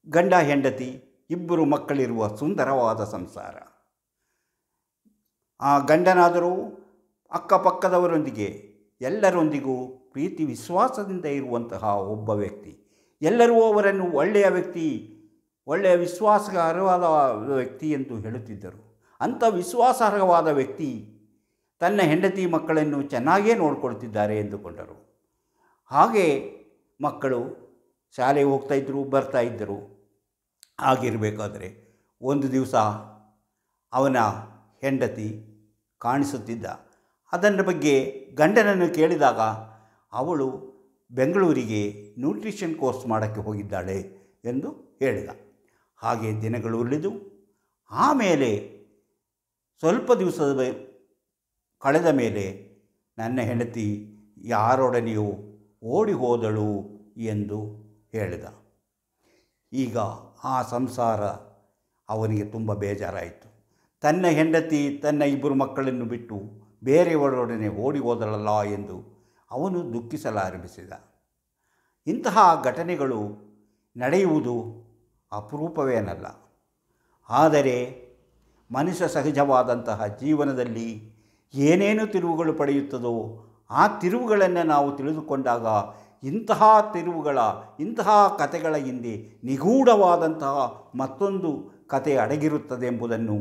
ಗಂಡ ಹೆಂಡತಿ ಇಬ್ಬರು ಮಕ್ಕಳಿರುವ ಸುಂದರವಾದ ಸಂಸಾರ. ಆ ಗಂಡನಾದರೂ ಅಕ್ಕಪಕ್ಕದವರೊಂದಿಗೆ ಎಲ್ಲರೊಂದಿಗೂ ಪ್ರೀತಿ ವಿಶ್ವಾಸದಿಂದ ಇರುವಂತಹ ಒಬ್ಬ ವ್ಯಕ್ತಿ. ಎಲ್ಲರೂ ಅವರನ್ನು ಒಳ್ಳೆಯ ವ್ಯಕ್ತಿ, ಒಳ್ಳೆಯ ವಿಶ್ವಾಸಾರ್ಹವಾದ ವ್ಯಕ್ತಿ ಎಂದು ಹೇಳುತ್ತಿದ್ದರು. ಅಂಥ ವಿಶ್ವಾಸಾರ್ಹವಾದ ವ್ಯಕ್ತಿ ತನ್ನ ಹೆಂಡತಿ ಮಕ್ಕಳನ್ನು ಚೆನ್ನಾಗೇ ನೋಡಿಕೊಳ್ತಿದ್ದಾರೆ ಎಂದುಕೊಂಡರು. ಹಾಗೆ ಮಕ್ಕಳು ಶಾಲೆಗೆ ಹೋಗ್ತಾಯಿದ್ದರು, ಬರ್ತಾಯಿದ್ದರು. ಆಗಿರಬೇಕಾದ್ರೆ ಒಂದು ದಿವಸ ಅವನ ಹೆಂಡತಿ ಕಾಣಿಸುತ್ತಿದ್ದ. ಅದರ ಬಗ್ಗೆ ಗಂಡನನ್ನು ಕೇಳಿದಾಗ ಅವಳು ಬೆಂಗಳೂರಿಗೆ ನ್ಯೂಟ್ರಿಷನ್ ಕೋರ್ಸ್ ಮಾಡೋಕ್ಕೆ ಹೋಗಿದ್ದಾಳೆ ಎಂದು ಹೇಳಿದ. ಹಾಗೆ ದಿನಗಳು ಉಳಿದು ಆಮೇಲೆ ಸ್ವಲ್ಪ ದಿವಸದ ಕಳೆದ ಮೇಲೆ ನನ್ನ ಹೆಂಡತಿ ಯಾರೊಡನೆಯೂ ಓಡಿ ಹೋದಳು ಎಂದು ಹೇಳಿದ. ಈಗ ಆ ಸಂಸಾರ ಅವನಿಗೆ ತುಂಬ ಬೇಜಾರಾಯಿತು. ತನ್ನ ಹೆಂಡತಿ ತನ್ನ ಇಬ್ಬರು ಮಕ್ಕಳನ್ನು ಬಿಟ್ಟು ಬೇರೆಯವರೊಡನೆ ಓಡಿ ಹೋದಳಲ್ಲ ಎಂದು ಅವನು ದುಃಖಿಸಲಾರಂಭಿಸಿದ. ಇಂತಹ ಘಟನೆಗಳು ನಡೆಯುವುದು ಅಪರೂಪವೇನಲ್ಲ. ಆದರೆ ಮನುಷ್ಯ ಸಹಜವಾದಂತಹ ಜೀವನದಲ್ಲಿ ಏನೇನು ತಿರುವುಗಳು ಪಡೆಯುತ್ತದೋ ಆ ತಿರುವುಗಳನ್ನು ನಾವು ತಿಳಿದುಕೊಂಡಾಗ ಇಂತಹ ಕಥೆಗಳ ಹಿಂದೆ ನಿಗೂಢವಾದಂತಹ ಮತ್ತೊಂದು ಕತೆ ಅಡಗಿರುತ್ತದೆ ಎಂಬುದನ್ನು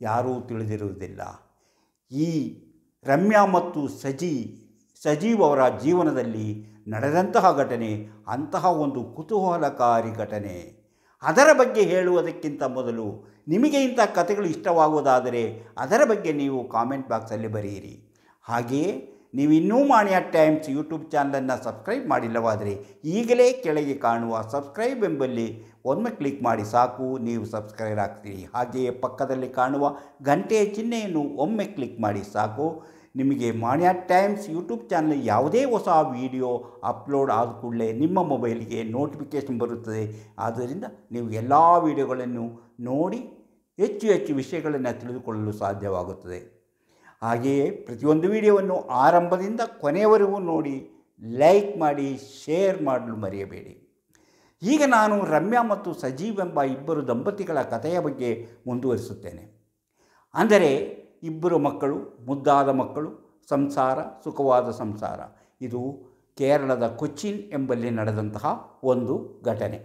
ಯಾರೂ ತಿಳಿದಿರುವುದಿಲ್ಲ. ಈ ರಮ್ಯಾ ಮತ್ತು ಸಜೀವ್ ಅವರ ಜೀವನದಲ್ಲಿ ನಡೆದಂತಹ ಘಟನೆ ಅಂತಹ ಒಂದು ಕುತೂಹಲಕಾರಿ ಘಟನೆ. ಅದರ ಬಗ್ಗೆ ಹೇಳುವುದಕ್ಕಿಂತ ಮೊದಲು ನಿಮಗೆ ಇಂಥ ಕಥೆಗಳು ಇಷ್ಟವಾಗುವುದಾದರೆ ಅದರ ಬಗ್ಗೆ ನೀವು ಕಾಮೆಂಟ್ ಬಾಕ್ಸಲ್ಲಿ ಬರೆಯಿರಿ. ಹಾಗೆಯೇ ನೀವು ಇನ್ನೂ ಮಾಣಿಯ ಟೈಮ್ಸ್ ಯೂಟ್ಯೂಬ್ ಚಾನಲನ್ನು ಸಬ್ಸ್ಕ್ರೈಬ್ ಮಾಡಿಲ್ಲವಾದರೆ ಈಗಲೇ ಕೆಳಗೆ ಕಾಣುವ ಸಬ್ಸ್ಕ್ರೈಬ್ ಎಂಬಲ್ಲಿ ಒಮ್ಮೆ ಕ್ಲಿಕ್ ಮಾಡಿ ಸಾಕು, ನೀವು ಸಬ್ಸ್ಕ್ರೈಬ್ ಆಗ್ತೀರಿ. ಹಾಗೆಯೇ ಪಕ್ಕದಲ್ಲಿ ಕಾಣುವ ಗಂಟೆಯ ಚಿಹ್ನೆಯನ್ನು ಒಮ್ಮೆ ಕ್ಲಿಕ್ ಮಾಡಿ ಸಾಕು, ನಿಮಗೆ ಮಾಣಿಯ ಟೈಮ್ಸ್ ಯೂಟ್ಯೂಬ್ ಚಾನಲ್ ಯಾವುದೇ ಹೊಸ ವಿಡಿಯೋ ಅಪ್ಲೋಡ್ ಆದ ಕೂಡಲೇ ನಿಮ್ಮ ಮೊಬೈಲಿಗೆ ನೋಟಿಫಿಕೇಷನ್ ಬರುತ್ತದೆ. ಆದ್ದರಿಂದ ನೀವು ಎಲ್ಲ ವಿಡಿಯೋಗಳನ್ನು ನೋಡಿ ಹೆಚ್ಚು ವಿಷಯಗಳನ್ನು ತಿಳಿದುಕೊಳ್ಳಲು ಸಾಧ್ಯವಾಗುತ್ತದೆ. ಹಾಗೆಯೇ ಪ್ರತಿಯೊಂದು ವಿಡಿಯೋವನ್ನು ಆರಂಭದಿಂದ ಕೊನೆಯವರೆಗೂ ನೋಡಿ, ಲೈಕ್ ಮಾಡಿ, ಶೇರ್ ಮಾಡಲು ಮರೆಯಬೇಡಿ. ಈಗ ನಾನು ರಮ್ಯಾ ಮತ್ತು ಸಜೀವ್ ಎಂಬ ಇಬ್ಬರು ದಂಪತಿಗಳ ಕಥೆಯ ಬಗ್ಗೆ ಮುಂದುವರಿಸುತ್ತೇನೆ. ಅಂದರೆ ಇಬ್ಬರು ಮಕ್ಕಳು, ಮುದ್ದಾದ ಮಕ್ಕಳು, ಸಂಸಾರ, ಸುಖವಾದ ಸಂಸಾರ. ಇದು ಕೇರಳದ ಕೊಚ್ಚಿನ್ ಎಂಬಲ್ಲಿ ನಡೆದಂತಹ ಒಂದು ಘಟನೆ.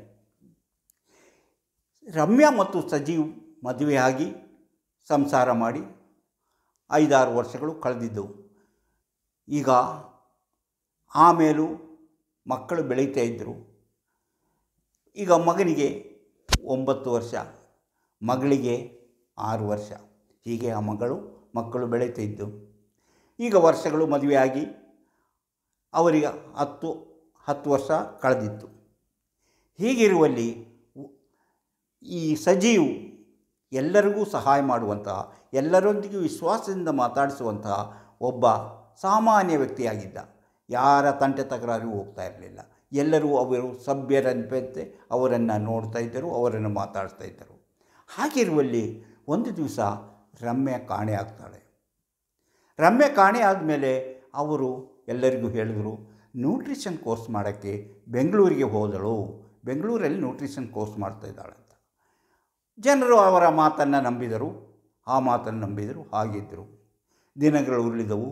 ರಮ್ಯಾ ಮತ್ತು ಸಜೀವ್ ಮದುವೆಯಾಗಿ ಸಂಸಾರ ಮಾಡಿ 5-6 ವರ್ಷಗಳು ಕಳೆದಿದ್ದವು. ಈಗ ಆಮೇಲೂ ಮಕ್ಕಳು ಬೆಳೀತಾ ಇದ್ದರು. ಈಗ ಮಗನಿಗೆ 9 ವರ್ಷ, ಮಗಳಿಗೆ 6 ವರ್ಷ. ಹೀಗೆ ಆ ಮಕ್ಕಳು ಬೆಳೀತಾ ಇದ್ದು ಈಗ ವರ್ಷಗಳು ಮದುವೆಯಾಗಿ ಅವರಿಗೆ 10 ವರ್ಷ ಕಳೆದಿತ್ತು. ಹೀಗಿರುವಲ್ಲಿ ಈ ಸಜೀವ್ ಎಲ್ಲರಿಗೂ ಸಹಾಯ ಮಾಡುವಂತಹ, ಎಲ್ಲರೊಂದಿಗೂ ವಿಶ್ವಾಸದಿಂದ ಮಾತಾಡಿಸುವಂತಹ ಒಬ್ಬ ಸಾಮಾನ್ಯ ವ್ಯಕ್ತಿಯಾಗಿದ್ದ. ಯಾರ ತಂಟೆ ತಕರಾರಿಗೂ ಹೋಗ್ತಾ ಇರಲಿಲ್ಲ. ಎಲ್ಲರೂ ಅವರು ಸಭ್ಯರಂತೆ ಅವರನ್ನು ನೋಡ್ತಾ ಇದ್ದರು, ಅವರನ್ನು ಮಾತಾಡಿಸ್ತಾ ಇದ್ದರು. ಹಾಗಿರುವಲ್ಲಿ ಒಂದು ದಿವಸ ರಮ್ಯಾ ಕಾಣೆ ಆಗ್ತಾಳೆ. ರಮ್ಯಾ ಕಾಣೆ ಆದಮೇಲೆ ಅವರು ಎಲ್ಲರಿಗೂ ಹೇಳಿದರು, ನ್ಯೂಟ್ರಿಷನ್ ಕೋರ್ಸ್ ಮಾಡೋಕ್ಕೆ ಬೆಂಗಳೂರಿಗೆ ಹೋದಳು, ಬೆಂಗಳೂರಲ್ಲಿ ನ್ಯೂಟ್ರಿಷನ್ ಕೋರ್ಸ್ ಮಾಡ್ತಾಯಿದ್ದಾಳೆ ಅಂತ. ಜನರು ಅವರ ಮಾತನ್ನು ನಂಬಿದರು, ಆ ಮಾತನ್ನು ನಂಬಿದರು. ಹಾಗಿದ್ದರು. ದಿನಗಳು ಉರುಳಿದವು,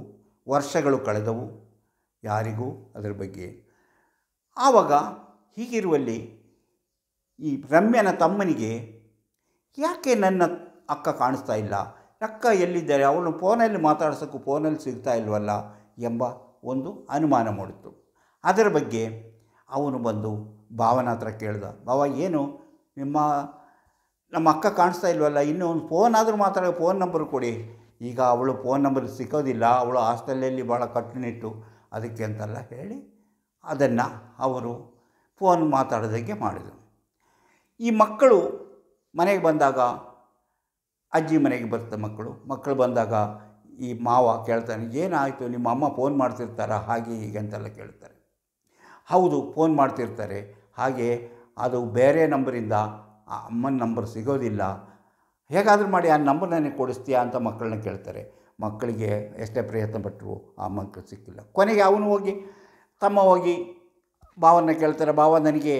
ವರ್ಷಗಳು ಕಳೆದವು, ಯಾರಿಗೂ ಅದರ ಬಗ್ಗೆ. ಆವಾಗ ಹೀಗಿರುವಲ್ಲಿ ಈ ರಮ್ಯನ ತಮ್ಮನಿಗೆ ಯಾಕೆ ನನ್ನ ಅಕ್ಕ ಕಾಣಿಸ್ತಾ ಇಲ್ಲ, ಅಕ್ಕ ಎಲ್ಲಿದ್ದಾರೆ, ಅವಳು ಫೋನಲ್ಲಿ ಮಾತಾಡ್ಸೋಕ್ಕೂ ಫೋನಲ್ಲಿ ಸಿಗ್ತಾ ಇಲ್ವಲ್ಲ ಎಂಬ ಒಂದು ಅನುಮಾನ ಮೂಡಿತು. ಅದರ ಬಗ್ಗೆ ಅವನು ಬಂದು ಭಾವನ ಹತ್ರ ಕೇಳ್ದ, ಭಾವ ಏನು ನಮ್ಮ ಅಕ್ಕ ಕಾಣಿಸ್ತಾ ಇಲ್ವಲ್ಲ, ಇನ್ನೂ ಒಂದು ಫೋನ್ ಆದರೂ ಫೋನ್ ನಂಬರ್ ಕೊಡಿ. ಈಗ ಅವಳು ಫೋನ್ ನಂಬರ್ ಸಿಕ್ಕೋದಿಲ್ಲ, ಅವಳು ಹಾಸ್ಟೆಲಲ್ಲಿ ಭಾಳ ಕಟ್ಟುನಿಟ್ಟು, ಅದಕ್ಕೆ ಅಂತೆಲ್ಲ ಹೇಳಿ ಅದನ್ನು ಅವರು ಫೋನ್ ಮಾತಾಡೋದಕ್ಕೆ ಮಾಡಿದರು. ಈ ಮಕ್ಕಳು ಮನೆಗೆ ಬಂದಾಗ, ಅಜ್ಜಿ ಮನೆಗೆ ಬರ್ತಾರೆ ಮಕ್ಕಳು ಬಂದಾಗ ಈ ಮಾವ ಕೇಳ್ತಾನೆ, ಏನಾಯಿತು ನಿಮ್ಮ ಅಮ್ಮ ಫೋನ್ ಮಾಡ್ತಿರ್ತಾರ ಹಾಗೆ ಹೀಗೆ ಅಂತೆಲ್ಲ ಕೇಳ್ತಾರೆ. ಹೌದು, ಫೋನ್ ಮಾಡ್ತಿರ್ತಾರೆ, ಹಾಗೆ ಅದು ಬೇರೆ ನಂಬರಿಂದ ಆ ಅಮ್ಮನ ನಂಬರ್ ಸಿಗೋದಿಲ್ಲ, ಹೇಗಾದರೂ ಮಾಡಿ ಆ ನಂಬರ್ ನನಗೆ ಕೊಡಿಸ್ತೀಯಾ ಅಂತ ಮಕ್ಕಳನ್ನ ಕೇಳ್ತಾರೆ. ಮಕ್ಕಳಿಗೆ ಎಷ್ಟೇ ಪ್ರಯತ್ನ ಪಟ್ಟರು ಆ ಮಕ್ಕಳು ಸಿಕ್ಕಿಲ್ಲ. ಕೊನೆಗೆ ಅವನು ತಮ್ಮ ಹೋಗಿ ಭಾವನ ಕೇಳ್ತಾರೆ, ಭಾವ ನನಗೆ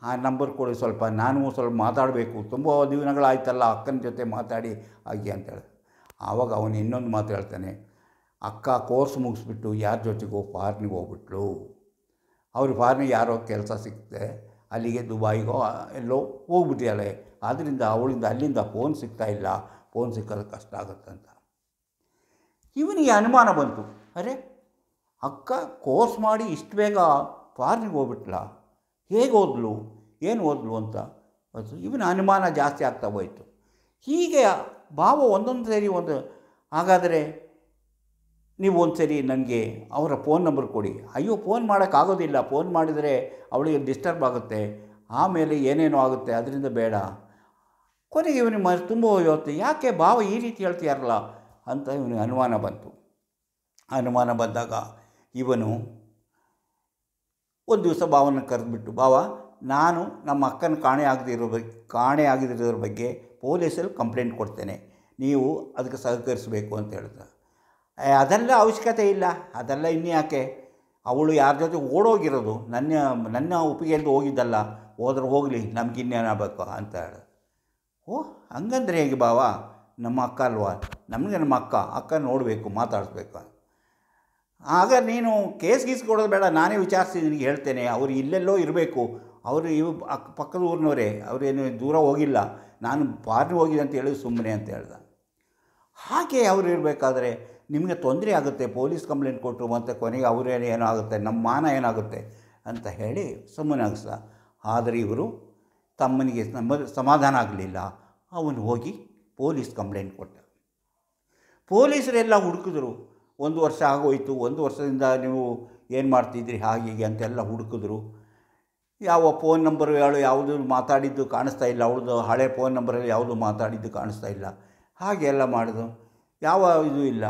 ಆ ನಂಬರ್ ಕೊಡಿ, ಸ್ವಲ್ಪ ನಾನು ಸ್ವಲ್ಪ ಮಾತಾಡಬೇಕು, ತುಂಬ ದಿನಗಳಾಯ್ತಲ್ಲ ಅಕ್ಕನ ಜೊತೆ ಮಾತಾಡಿ ಹಾಗೆ ಅಂತೇಳಿ. ಆವಾಗ ಅವನು ಇನ್ನೊಂದು ಮಾತು ಹೇಳ್ತಾನೆ, ಅಕ್ಕ ಕೋರ್ಸ್ ಮುಗಿಸ್ಬಿಟ್ಟು ಯಾರ ಜೊತೆಗೋ ಫಾರಿನಿಗೆ ಹೋಗ್ಬಿಟ್ಲು. ಅವ್ರು ಫಾರಿನಿಗೆ ಯಾರೋ ಕೆಲಸ ಸಿಕ್ತೆ, ಅಲ್ಲಿಗೆ ದುಬಾಯಿಗೋ ಎಲ್ಲೋ ಹೋಗ್ಬಿಟ್ಟಿದ್ದಾಳೆ. ಆದ್ದರಿಂದ ಅವಳಿಂದ ಅಲ್ಲಿಂದ ಫೋನ್ ಸಿಗ್ತಾಯಿಲ್ಲ, ಫೋನ್ ಸಿಕ್ಕೋದು ಕಷ್ಟ ಆಗುತ್ತಂತ. ಇವನಿಗೆ ಅನುಮಾನ ಬಂತು, ಅರೆ ಅಕ್ಕ ಕೋರ್ಸ್ ಮಾಡಿ ಇಷ್ಟು ಬೇಗ ಫಾರಿನಿಗೆ ಹೋಗ್ಬಿಟ್ಲ, ಹೇಗೆ ಓದಲು, ಏನು ಓದಲು ಅಂತ ಇವನ ಅನುಮಾನ ಜಾಸ್ತಿ ಆಗ್ತಾ ಹೋಯಿತು. ಹೀಗೆ ಭಾವ ಒಂದೊಂದು ಸರಿ ಹಾಗಾದರೆ ನೀವು ಒಂದು ಸರಿ ನನಗೆ ಅವರ ಫೋನ್ ನಂಬರ್ ಕೊಡಿ. ಅಯ್ಯೋ ಫೋನ್ ಮಾಡೋಕ್ಕಾಗೋದಿಲ್ಲ, ಫೋನ್ ಮಾಡಿದರೆ ಅವಳಿಗೆ ಡಿಸ್ಟರ್ಬ್ ಆಗುತ್ತೆ, ಆಮೇಲೆ ಏನೇನೋ ಆಗುತ್ತೆ, ಅದರಿಂದ ಬೇಡ. ಕೊನೆಗೆ ಇವನಿಗೆ ತುಂಬ ಯೋಚನೆ, ಯಾಕೆ ಭಾವ ಈ ರೀತಿ ಹೇಳ್ತೀಯಾರಲ್ಲ ಅಂತ ಇವನಿಗೆ ಅನುಮಾನ ಬಂತು. ಅನುಮಾನ ಬಂದಾಗ ಇವನು ಒಂದು ದಿವಸ ಭಾವನ ಕರೆದುಬಿಟ್ಟು, ಭಾವ ನಾನು ನಮ್ಮ ಅಕ್ಕನ ಕಾಣೆ ಆಗದಿರೋದ್ರ ಬಗ್ಗೆ ಪೊಲೀಸಲ್ಲಿ ಕಂಪ್ಲೇಂಟ್ ಕೊಡ್ತೇನೆ, ನೀವು ಅದಕ್ಕೆ ಸಹಕರಿಸಬೇಕು ಅಂತ ಹೇಳಿದ. ಅದೆಲ್ಲ ಅವಶ್ಯಕತೆ ಇಲ್ಲ, ಅದೆಲ್ಲ ಇನ್ಯಾಕೆ, ಅವಳು ಯಾರ ಜೊತೆ ಓಡೋಗಿರೋದು, ನನ್ನ ಒಪ್ಪಿಗೆಯಲ್ಲಿ ಹೋಗಿದ್ದಲ್ಲ, ಹೋದ್ರೆ ಹೋಗಲಿ, ನಮಗಿನ್ನೇನಾಗಬೇಕು ಅಂತ ಹೇಳ. ಓ ಹಂಗಂದ್ರೆ ಹೇಗೆ ಭಾವ, ನಮ್ಮ ಅಕ್ಕ ಅಲ್ವಾ, ನಮಗೆ ನಮ್ಮ ಅಕ್ಕ ನೋಡಬೇಕು, ಮಾತಾಡಿಸ್ಬೇಕು. ಆಗ ನೀನು ಕೇಸ್ ಕೊಡೋದು ಬೇಡ, ನಾನೇ ವಿಚಾರಿಸಿ ನಿನಗೆ ಹೇಳ್ತೇನೆ, ಅವರು ಇಲ್ಲೆಲ್ಲೋ ಇರಬೇಕು, ಅವರು ಪಕ್ಕದ ಊರಿನವರೇ, ಅವರೇನು ದೂರ ಹೋಗಿಲ್ಲ, ನಾನು ಫಾರಿನ್ ಹೋಗಿದೆ ಅಂತ ಹೇಳಿ ಸುಮ್ಮನೆ ಅಂತ ಹೇಳ್ದ. ಹಾಗೆ ಅವರು ಇರಬೇಕಾದ್ರೆ ನಿಮಗೆ ತೊಂದರೆ ಆಗುತ್ತೆ, ಪೊಲೀಸ್ ಕಂಪ್ಲೇಂಟ್ ಕೊಟ್ಟರು, ಮತ್ತು ಕೊನೆಗೆ ಅವರೇನು ಏನೋ ಆಗುತ್ತೆ, ನಮ್ಮ ಮಾನ ಏನಾಗುತ್ತೆ ಅಂತ ಹೇಳಿ ಸುಮ್ಮನೆ ಆಗಿಸ್ದ. ಆದರೆ ಇವರು ತಮ್ಮನಿಗೆ ಸಮಾಧಾನ ಆಗಲಿಲ್ಲ, ಅವನು ಹೋಗಿ ಪೊಲೀಸ್ ಕಂಪ್ಲೇಂಟ್ ಕೊಟ್ಟ. ಪೊಲೀಸರೆಲ್ಲ ಹುಡುಕಿದ್ರು, 1 ವರ್ಷ ಆಗೋಯಿತು, 1 ವರ್ಷದಿಂದ ನೀವು ಏನು ಮಾಡ್ತಿದ್ರಿ ಹಾಗೆ ಹೀಗೆ ಅಂತೆಲ್ಲ ಹುಡುಕಿದ್ರು. ಯಾವ ಫೋನ್ ನಂಬರು ಯಾವುದು ಮಾತಾಡಿದ್ದು ಕಾಣಿಸ್ತಾ ಇಲ್ಲ, ಅವಳದು ಹಳೆ ಫೋನ್ ನಂಬರಲ್ಲಿ ಯಾವುದು ಮಾತಾಡಿದ್ದು ಕಾಣಿಸ್ತಾ ಇಲ್ಲ. ಹಾಗೆ ಎಲ್ಲ ಮಾಡಿದ್ರು, ಯಾವ ಇದು ಇಲ್ಲ,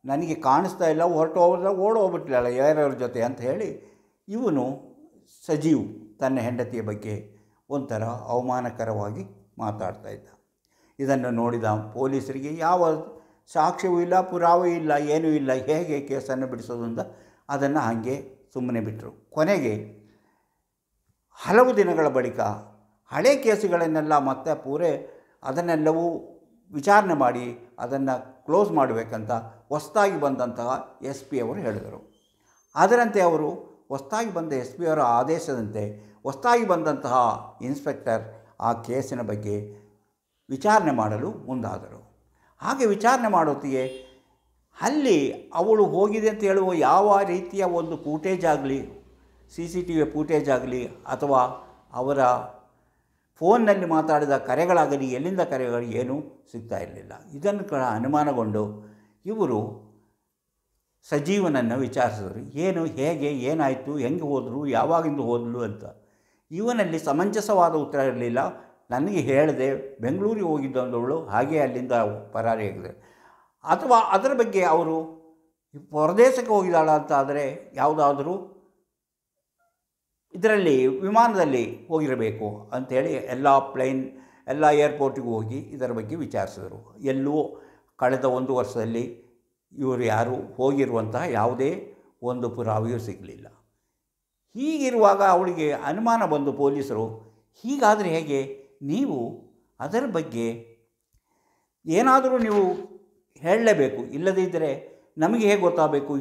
ನನಗೆ ಕಾಣಿಸ್ತಾ ಇಲ್ಲ, ಓಡೋಗ್ಬಿಟ್ಲಲ್ಲ ಯಾರ್ಯಾರ ಜೊತೆ ಅಂತ ಹೇಳಿ ಇವನು ಸಜೀವ್ ತನ್ನ ಹೆಂಡತಿಯ ಬಗ್ಗೆ ಒಂಥರ ಅವಮಾನಕರವಾಗಿ ಮಾತಾಡ್ತಾ ಇದ್ದ. ಇದನ್ನು ನೋಡಿದ ಪೊಲೀಸರಿಗೆ ಯಾವ ಸಾಕ್ಷ್ಯವೂ ಇಲ್ಲ, ಪುರಾವೆ ಇಲ್ಲ, ಏನೂ ಇಲ್ಲ, ಹೇಗೆ ಕೇಸನ್ನು ಬಿಡಿಸೋದು ಅಂತ ಅದನ್ನು ಹಾಗೆ ಸುಮ್ಮನೆ ಬಿಟ್ಟರು. ಕೊನೆಗೆ ಹಲವು ದಿನಗಳ ಬಳಿಕ ಹಳೆ ಕೇಸುಗಳನ್ನೆಲ್ಲ ಮತ್ತೆ ಅದನ್ನೆಲ್ಲವೂ ವಿಚಾರಣೆ ಮಾಡಿ ಅದನ್ನು ಕ್ಲೋಸ್ ಮಾಡಬೇಕಂತ ಹೊಸದಾಗಿ ಬಂದಂತಹ ಎಸ್ ಪಿ ಅವರು ಹೇಳಿದರು. ಅದರಂತೆ ಅವರು ಹೊಸದಾಗಿ ಬಂದ ಎಸ್ ಪಿ ಅವರ ಆದೇಶದಂತೆ ಹೊಸದಾಗಿ ಬಂದಂತಹ ಇನ್ಸ್ಪೆಕ್ಟರ್ ಆ ಕೇಸಿನ ಬಗ್ಗೆ ವಿಚಾರಣೆ ಮಾಡಲು ಮುಂದಾದರು. ಹಾಗೆ ವಿಚಾರಣೆ ಮಾಡೋತ್ತಿಗೆ ಅಲ್ಲಿ ಅವಳು ಹೋಗಿದೆ ಅಂತ ಹೇಳುವ ಯಾವ ರೀತಿಯ ಒಂದು ಫೂಟೇಜ್ ಆಗಲಿ, CCTV ಫೂಟೇಜ್ ಆಗಲಿ, ಅಥವಾ ಅವರ ಫೋನ್ನಲ್ಲಿ ಮಾತಾಡಿದ ಕರೆಗಳಾಗಲಿ, ಎಲ್ಲಿಂದ ಕರೆಗಳು ಏನೂ ಸಿಗ್ತಾ ಇರಲಿಲ್ಲ. ಇದನ್ನು ಅನುಮಾನಗೊಂಡು ಇವರು ಸಜೀವನನ್ನು ವಿಚಾರಿಸಿದರು, ಏನು, ಹೇಗೆ, ಏನಾಯಿತು, ಹೆಂಗೆ ಹೋದರು, ಯಾವಾಗಿಂದ ಹೋದಲು ಅಂತ. ಇವನಲ್ಲಿ ಸಮಂಜಸವಾದ ಉತ್ತರ ಇರಲಿಲ್ಲ. ನನಗೆ ಹೇಳಿದೆ ಬೆಂಗಳೂರಿಗೆ ಹೋಗಿದ್ದವಳು, ಹಾಗೆ ಅಲ್ಲಿಂದ ಪರಾರಿಯಾಗಿದೆ, ಅಥವಾ ಅದರ ಬಗ್ಗೆ ಅವರು ಹೊರದೇಶಕ್ಕೆ ಹೋಗಿದ್ದಾಳ ಅಂತ ಆದರೆ ಯಾವುದಾದರೂ ಇದರಲ್ಲಿ ವಿಮಾನದಲ್ಲಿ ಹೋಗಿರಬೇಕು ಅಂಥೇಳಿ ಎಲ್ಲ ಏರ್ಪೋರ್ಟಿಗೂ ಹೋಗಿ ಇದರ ಬಗ್ಗೆ ವಿಚಾರಿಸಿದರು. ಎಲ್ಲೂ ಕಳೆದ 1 ವರ್ಷದಲ್ಲಿ ಇವರು ಯಾರು ಹೋಗಿರುವಂತಹ ಯಾವುದೇ ಒಂದು ಪುರಾವೆಯೂ ಸಿಗಲಿಲ್ಲ. ಹೀಗಿರುವಾಗ ಅವಳಿಗೆ ಅನುಮಾನ ಬಂದು ಪೊಲೀಸರು, ಹೀಗಾದರೆ ಹೇಗೆ, ನೀವು ಅದರ ಬಗ್ಗೆ ಏನಾದರೂ ನೀವು ಹೇಳಲೇಬೇಕು, ಇಲ್ಲದಿದ್ದರೆ ನಮಗೆ ಹೇಗೆ ಗೊತ್ತಾಗಬೇಕು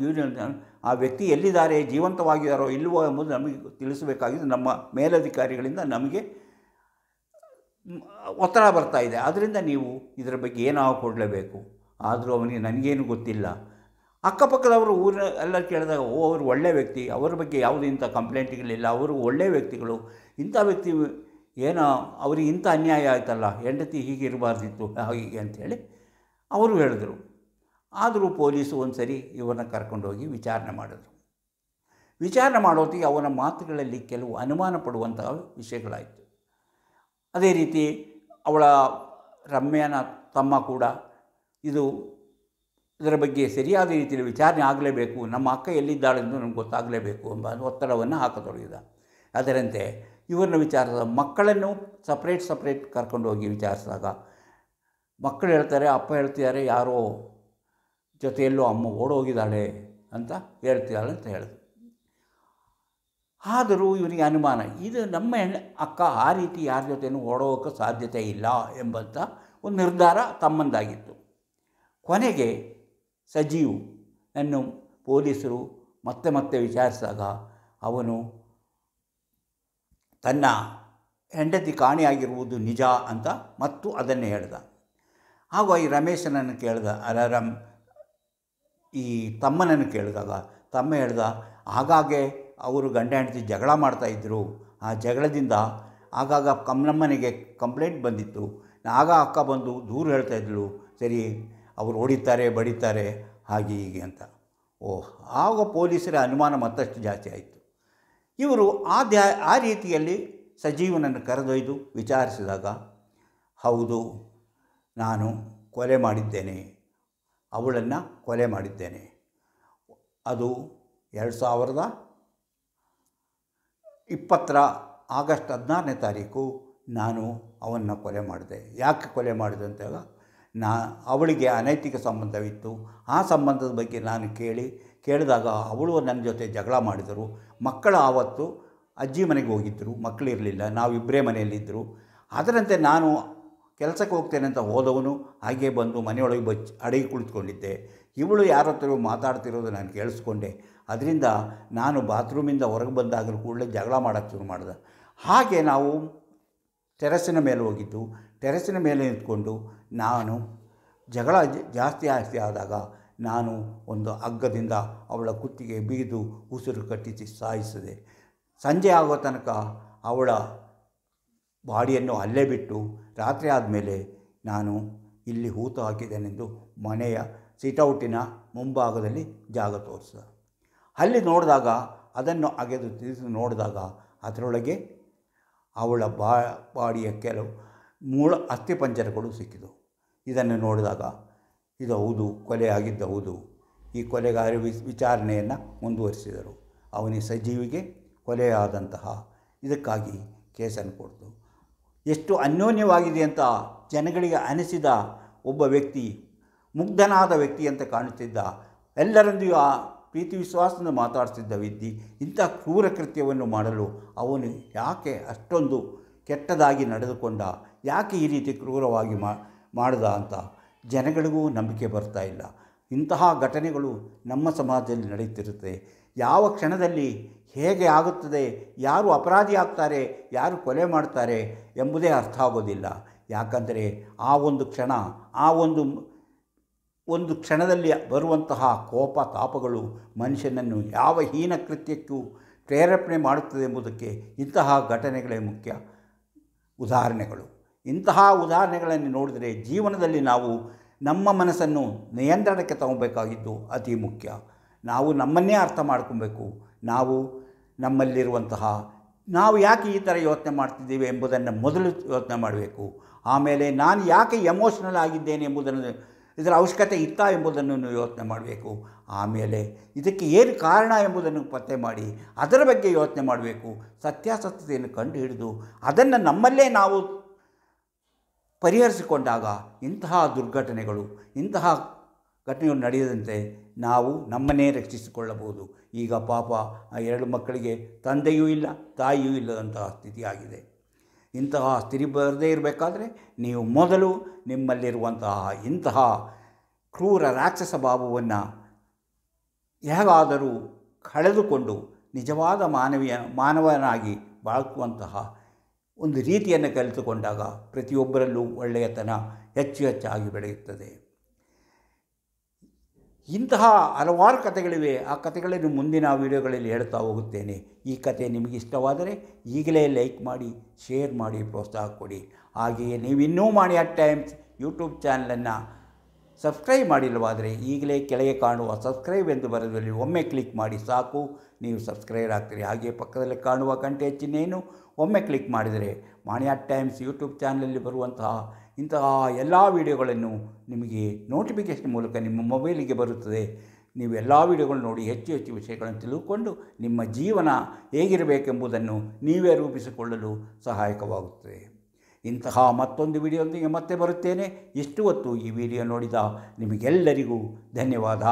ಆ ವ್ಯಕ್ತಿ ಎಲ್ಲಿದ್ದಾರೆ, ಜೀವಂತವಾಗಿದ್ದಾರೋ ಇಲ್ಲವೋ ಎಂಬುದು ನಮಗೆ ತಿಳಿಸಬೇಕಾಗಿದ್ದು ನಮ್ಮ ಮೇಲಧಿಕಾರಿಗಳಿಂದ ನಮಗೆ ಒತ್ತಡ ಬರ್ತಾ ಇದೆ. ಆದ್ದರಿಂದ ನೀವು ಇದರ ಬಗ್ಗೆ ಏನಾದರೂ ಕೊಡಲೇಬೇಕು. ಆದರೂ ಅವನಿಗೆ ನನಗೇನು ಗೊತ್ತಿಲ್ಲ. ಅಕ್ಕಪಕ್ಕದವರು ಎಲ್ಲ ಕೇಳಿದಾಗ, ಅವರು ಒಳ್ಳೆಯ ವ್ಯಕ್ತಿ, ಅವರ ಬಗ್ಗೆ ಯಾವುದೇ ಇಂಥ ಕಂಪ್ಲೇಂಟ್ಗಳಿಲ್ಲ, ಅವರು ಒಳ್ಳೆಯ ವ್ಯಕ್ತಿಗಳು, ಇಂಥ ವ್ಯಕ್ತಿ ಏನೋ ಅವರಿಗೆ ಇಂಥ ಅನ್ಯಾಯ ಆಯ್ತಲ್ಲ, ಹೆಂಡತಿ ಹೀಗಿರಬಾರ್ದಿತ್ತು ಹೀಗೆ ಅಂಥೇಳಿ ಅವರು ಹೇಳಿದರು. ಆದರೂ ಪೊಲೀಸು ಒಂದು ಸರಿ ಇವರನ್ನ ಕರ್ಕೊಂಡೋಗಿ ವಿಚಾರಣೆ ಮಾಡಿದ್ರು. ವಿಚಾರಣೆ ಮಾಡೋತ್ತಿಗೆ ಅವನ ಮಾತುಗಳಲ್ಲಿ ಕೆಲವು ಅನುಮಾನ ಪಡುವಂತಹ ವಿಷಯಗಳಾಯಿತು. ಅದೇ ರೀತಿ ಅವಳ ರಮ್ಯನ ತಮ್ಮ ಕೂಡ ಇದರ ಬಗ್ಗೆ ಸರಿಯಾದ ರೀತಿಯಲ್ಲಿ ವಿಚಾರಣೆ ಆಗಲೇಬೇಕು, ನಮ್ಮ ಅಕ್ಕ ಎಲ್ಲಿದ್ದಾಳೆಂದು ನಮ್ಗೆ ಗೊತ್ತಾಗಲೇಬೇಕು ಎಂಬ ಒತ್ತಡವನ್ನು ಹಾಕತೊಡಗಿದ. ಅದರಂತೆ ಇವರನ್ನು ವಿಚಾರಿಸಿದ ಮಕ್ಕಳನ್ನು ಸಪ್ರೇಟ್ ಕರ್ಕೊಂಡೋಗಿ ವಿಚಾರಿಸಿದಾಗ ಮಕ್ಕಳು ಹೇಳ್ತಾರೆ, ಅಪ್ಪ ಹೇಳ್ತಿದ್ದಾರೆ ಯಾರೋ ಜೊತೆಯಲ್ಲೂ ಅಮ್ಮ ಓಡೋಗಿದ್ದಾಳೆ ಅಂತ ಹೇಳ್ತಿದ್ದಾಳೆ ಅಂತ ಹೇಳಿದ್ರು. ಆದರೂ ಇವನಿಗೆ ಅನುಮಾನ, ಇದು ನಮ್ಮ ಅಕ್ಕ ಆ ರೀತಿ ಯಾರ ಜೊತೆನೂ ಓಡೋಕ್ಕೆ ಸಾಧ್ಯತೆ ಇಲ್ಲ ಎಂಬಂಥ ಒಂದು ನಿರ್ಧಾರ ತಮ್ಮಂದಾಗಿತ್ತು. ಕೊನೆಗೆ ಸಜೀವ್ ನನ್ನು ಪೊಲೀಸರು ಮತ್ತೆ ಮತ್ತೆ ವಿಚಾರಿಸಿದಾಗ ಅವನು ತನ್ನ ಹೆಂಡತಿ ಕಾಣೆಯಾಗಿರುವುದು ನಿಜ ಅಂತ ಮತ್ತು ಅದನ್ನೇ ಹೇಳ್ದ. ಆಗ ಈ ರಮೇಶನನ್ನು ಕೇಳ್ದ, ಈ ತಮ್ಮನನ್ನು ಕೇಳಿದಾಗ ತಮ್ಮ ಹೇಳ್ದ, ಆಗಾಗ್ಗೆ ಅವರು ಗಂಡ ಹೆಂಡತಿ ಜಗಳ ಮಾಡ್ತಾಯಿದ್ರು. ಆ ಜಗಳದಿಂದ ಆಗಾಗ ನಮ್ಮನೆಗೆ ಕಂಪ್ಲೇಂಟ್ ಬಂದಿತ್ತು. ಆಗ ಅಕ್ಕ ಬಂದು ದೂರು ಹೇಳ್ತಾಯಿದ್ಳು, ಸರಿ ಅವರು ಹೊಡಿತಾರೆ ಬಡಿತಾರೆ ಹಾಗೆ ಹೀಗೆ ಅಂತ. ಆಗ ಪೊಲೀಸರ ಅನುಮಾನ ಮತ್ತಷ್ಟು ಜಾಸ್ತಿ ಆಯಿತು. ಇವರು ಆ ರೀತಿಯಲ್ಲಿ ಸಜೀವನನ್ನು ಕರೆದೊಯ್ದು ವಿಚಾರಿಸಿದಾಗ, ಹೌದು ನಾನು ಕೊಲೆ ಮಾಡಿದ್ದೇನೆ, ಅವಳನ್ನು ಕೊಲೆ ಮಾಡಿದ್ದೇನೆ. ಅದು 2020 ಆಗಸ್ಟ್ 16ನೇ ತಾರೀಕು ನಾನು ಅವನ್ನು ಕೊಲೆ ಮಾಡಿದೆ. ಯಾಕೆ ಕೊಲೆ ಮಾಡಿದೆ ಅಂತಾಗ, ಅವಳಿಗೆ ಅನೈತಿಕ ಸಂಬಂಧವಿತ್ತು. ಆ ಸಂಬಂಧದ ಬಗ್ಗೆ ನಾನು ಕೇಳಿದಾಗ ಅವಳು ನನ್ನ ಜೊತೆ ಜಗಳ ಮಾಡಿದರು. ಮಕ್ಕಳು ಆವತ್ತು ಅಜ್ಜಿ ಮನೆಗೆ ಹೋಗಿದ್ದರು, ಮಕ್ಕಳಿರಲಿಲ್ಲ, ನಾವಿಬ್ಬರೇ ಮನೆಯಲ್ಲಿದ್ದರು. ಅದರಂತೆ ನಾನು ಕೆಲಸಕ್ಕೆ ಹೋಗ್ತೇನೆ ಅಂತ ಹೋದವನು ಹಾಗೆ ಬಂದು ಮನೆಯೊಳಗೆ ಅಡಗಿ ಕುಳಿತುಕೊಂಡಿದ್ದೆ. ಇವಳು ಯಾರ ಹತ್ರ ಮಾತಾಡ್ತಿರೋದು ನಾನು ಕೇಳಿಸ್ಕೊಂಡೆ. ಅದರಿಂದ ನಾನು ಬಾತ್ರೂಮಿಂದ ಹೊರಗೆ ಬಂದಾಗಲೂ ಕೂಡಲೇ ಜಗಳ ಮಾಡೋಕ್ಕೆ ಶುರು ಮಾಡಿದೆ. ಹಾಗೆ ನಾವು ಟೆರೆಸಿನ ಮೇಲೆ ಹೋಗಿದ್ದು. ಟೆರೆಸಿನ ಮೇಲೆ ನಿಂತ್ಕೊಂಡು ನಾನು ಜಗಳ ಜಾಸ್ತಿ ಆದಾಗ ನಾನು ಒಂದು ಹಗ್ಗದಿಂದ ಅವಳ ಕುತ್ತಿಗೆ ಬಿಗಿದು ಉಸಿರು ಕಟ್ಟಿಸಿ ಸಾಯಿಸಿದೆ. ಸಂಜೆ ಆಗೋ ತನಕ ಅವಳ ಬಾಡಿಯನ್ನು ಅಲ್ಲೇ ಬಿಟ್ಟು ರಾತ್ರಿ ಆದಮೇಲೆ ನಾನು ಇಲ್ಲಿ ಹೂತು ಹಾಕಿದ್ದೇನೆಂದು ಮನೆಯ ಸಿಟೌಟಿನ ಮುಂಭಾಗದಲ್ಲಿ ಜಾಗ ತೋರಿಸಿದ. ಅಲ್ಲಿ ನೋಡಿದಾಗ, ಅದನ್ನು ಅಗೆದು ತಿಳಿಸಿ ನೋಡಿದಾಗ ಅದರೊಳಗೆ ಅವಳ ಬಾಡಿಯ ಕೆಲವು ಅಸ್ಥಿಪಂಜರಗಳು ಸಿಕ್ಕಿದವು. ಇದನ್ನು ನೋಡಿದಾಗ ಇದು ಹೌದು, ಕೊಲೆ ಆಗಿದ್ದು ಹೌದು. ಈ ಕೊಲೆಗಾರ ವಿಚಾರಣೆಯನ್ನು ಮುಂದುವರಿಸಿದರು. ಅವನಿಗೆ ಸಜೀವಿಗೆ ಕೊಲೆಯಾದಂತಹ ಇದಕ್ಕಾಗಿ ಕೇಸನ್ನು ಕೊಡ್ತು. ಎಷ್ಟು ಅನ್ಯೋನ್ಯವಾಗಿದೆ ಅಂತ ಜನಗಳಿಗೆ ಅನಿಸಿದ ಒಬ್ಬ ವ್ಯಕ್ತಿ, ಮುಗ್ಧನಾದ ವ್ಯಕ್ತಿ ಅಂತ ಕಾಣುತ್ತಿದ್ದ, ಎಲ್ಲರೊಂದಿಗೂ ಆ ಪ್ರೀತಿ ವಿಶ್ವಾಸದಿಂದ ಮಾತಾಡ್ತಿದ್ದ ವ್ಯಕ್ತಿ ಇಂಥ ಕ್ರೂರ ಕೃತ್ಯವನ್ನು ಮಾಡಲು ಅವನು ಯಾಕೆ ಅಷ್ಟೊಂದು ಕೆಟ್ಟದಾಗಿ ನಡೆದುಕೊಂಡ, ಯಾಕೆ ಈ ರೀತಿ ಕ್ರೂರವಾಗಿ ಮಾಡಿದ ಅಂತ ಜನಗಳಿಗೂ ನಂಬಿಕೆ ಬರ್ತಾ ಇಲ್ಲ. ಇಂತಹ ಘಟನೆಗಳು ನಮ್ಮ ಸಮಾಜದಲ್ಲಿ ನಡೆಯುತ್ತಿರುತ್ತೆ. ಯಾವ ಕ್ಷಣದಲ್ಲಿ ಹೇಗೆ ಆಗುತ್ತದೆ, ಯಾರು ಅಪರಾಧಿ ಆಗ್ತಾರೆ, ಯಾರು ಕೊಲೆ ಮಾಡ್ತಾರೆ ಎಂಬುದೇ ಅರ್ಥ ಆಗೋದಿಲ್ಲ. ಯಾಕಂದರೆ ಆ ಒಂದು ಕ್ಷಣ, ಆ ಒಂದು ಕ್ಷಣದಲ್ಲಿ ಬರುವಂತಹ ಕೋಪ ತಾಪಗಳು ಮನುಷ್ಯನನ್ನು ಯಾವ ಹೀನ ಕೃತ್ಯಕ್ಕೂ ಪ್ರೇರೇಪಣೆ ಮಾಡುತ್ತದೆ ಎಂಬುದಕ್ಕೆ ಇಂತಹ ಘಟನೆಗಳೇ ಮುಖ್ಯ ಉದಾಹರಣೆಗಳು. ಇಂತಹ ಉದಾಹರಣೆಗಳನ್ನು ನೋಡಿದರೆ ಜೀವನದಲ್ಲಿ ನಾವು ನಮ್ಮ ಮನಸ್ಸನ್ನು ನಿಯಂತ್ರಣಕ್ಕೆ ತಗೋಬೇಕಾಗಿದ್ದು ಅತಿ ಮುಖ್ಯ. ನಾವು ನಮ್ಮನ್ನೇ ಅರ್ಥ ಮಾಡ್ಕೊಬೇಕು. ನಾವು ನಮ್ಮಲ್ಲಿರುವಂತಹ ನಾವು ಯಾಕೆ ಈ ಥರ ಯೋಚನೆ ಮಾಡ್ತಿದ್ದೀವಿ ಎಂಬುದನ್ನು ಮೊದಲು ಯೋಚನೆ ಮಾಡಬೇಕು. ಆಮೇಲೆ ನಾನು ಯಾಕೆ ಎಮೋಷ್ನಲ್ ಆಗಿದ್ದೇನೆ ಎಂಬುದನ್ನು, ಇದರ ಅವಶ್ಯಕತೆ ಇತ್ತಾ ಎಂಬುದನ್ನು ಯೋಚನೆ ಮಾಡಬೇಕು. ಆಮೇಲೆ ಇದಕ್ಕೆ ಏನು ಕಾರಣ ಎಂಬುದನ್ನು ಪತ್ತೆ ಮಾಡಿ ಅದರ ಬಗ್ಗೆ ಯೋಚನೆ ಮಾಡಬೇಕು. ಸತ್ಯಾಸತ್ಯತೆಯನ್ನು ಕಂಡು ಹಿಡಿದು ಅದನ್ನು ನಮ್ಮಲ್ಲೇ ನಾವು ಪರಿಹರಿಸಿಕೊಂಡಾಗ ಇಂತಹ ದುರ್ಘಟನೆಗಳು, ಇಂತಹ ಘಟನೆಗಳು ನಡೆಯದಂತೆ ನಾವು ನಮ್ಮನ್ನೇ ರಕ್ಷಿಸಿಕೊಳ್ಳಬಹುದು. ಈಗ ಪಾಪ ಆ 2 ಮಕ್ಕಳಿಗೆ ತಂದೆಯೂ ಇಲ್ಲ, ತಾಯಿಯೂ ಇಲ್ಲದಂತಹ ಸ್ಥಿತಿಯಾಗಿದೆ. ಇಂತಹ ಸ್ಥಿತಿ ಬರದೇ ಇರಬೇಕಾದ್ರೆ ನೀವು ಮೊದಲು ನಿಮ್ಮಲ್ಲಿರುವಂತಹ ಇಂತಹ ಕ್ರೂರ ರಾಕ್ಷಸ ಭಾವವನ್ನು ಹೇಗಾದರೂ ಕಳೆದುಕೊಂಡು ನಿಜವಾದ ಮಾನವನಾಗಿ ಬಾಳುವಂತಹ ಒಂದು ರೀತಿಯನ್ನು ಕಲಿತುಕೊಂಡಾಗ ಪ್ರತಿಯೊಬ್ಬರಲ್ಲೂ ಒಳ್ಳೆಯತನ ಹೆಚ್ಚು ಹೆಚ್ಚಾಗಿ ಬೆಳೆಯುತ್ತದೆ. ಇಂತಹ ಹಲವಾರು ಕಥೆಗಳಿವೆ. ಆ ಕಥೆಗಳನ್ನು ಮುಂದಿನ ವೀಡಿಯೋಗಳಲ್ಲಿ ಹೇಳ್ತಾ ಹೋಗುತ್ತೇನೆ. ಈ ಕಥೆ ನಿಮಗೆ ಇಷ್ಟವಾದರೆ ಈಗಲೇ ಲೈಕ್ ಮಾಡಿ, ಶೇರ್ ಮಾಡಿ, ಪ್ರೋತ್ಸಾಹ ಕೊಡಿ. ಹಾಗೆಯೇ ನೀವಿನ್ನೂ ಮಾಣಿಯ ಟೈಮ್ಸ್ ಯೂಟ್ಯೂಬ್ ಚಾನಲನ್ನು ಸಬ್ಸ್ಕ್ರೈಬ್ ಮಾಡಿಲ್ಲವಾದರೆ ಈಗಲೇ ಕೆಳಗೆ ಕಾಣುವ ಸಬ್ಸ್ಕ್ರೈಬ್ ಎಂದು ಬರೆದಲ್ಲಿ ಒಮ್ಮೆ ಕ್ಲಿಕ್ ಮಾಡಿ ಸಾಕು, ನೀವು ಸಬ್ಸ್ಕ್ರೈಬ್ ಆಗ್ತೀರಿ. ಹಾಗೆಯೇ ಪಕ್ಕದಲ್ಲಿ ಕಾಣುವ ಗಂಟೆ ಚಿಹ್ನೆಯನ್ನು ಒಮ್ಮೆ ಕ್ಲಿಕ್ ಮಾಡಿದರೆ ಮಾಣಿಯ ಟೈಮ್ಸ್ ಯೂಟ್ಯೂಬ್ ಚಾನಲಲ್ಲಿ ಬರುವಂತಹ ಇಂತಹ ಎಲ್ಲ ವೀಡಿಯೋಗಳನ್ನು ನಿಮಗೆ ನೋಟಿಫಿಕೇಷನ್ ಮೂಲಕ ನಿಮ್ಮ ಮೊಬೈಲಿಗೆ ಬರುತ್ತದೆ. ನೀವು ಎಲ್ಲ ವೀಡಿಯೋಗಳನ್ನು ನೋಡಿ ಹೆಚ್ಚು ಹೆಚ್ಚು ವಿಷಯಗಳನ್ನು ತಿಳಿದುಕೊಂಡು ನಿಮ್ಮ ಜೀವನ ಹೇಗಿರಬೇಕೆಂಬುದನ್ನು ನೀವೇ ರೂಪಿಸಿಕೊಳ್ಳಲು ಸಹಾಯಕವಾಗುತ್ತದೆ. ಇಂತಹ ಮತ್ತೊಂದು ವಿಡಿಯೋದೊಂದಿಗೆ ಮತ್ತೆ ಬರುತ್ತೇನೆ. ಇಷ್ಟು ಹೊತ್ತು ಈ ವಿಡಿಯೋ ನೋಡಿದ ನಿಮಗೆಲ್ಲರಿಗೂ ಧನ್ಯವಾದ.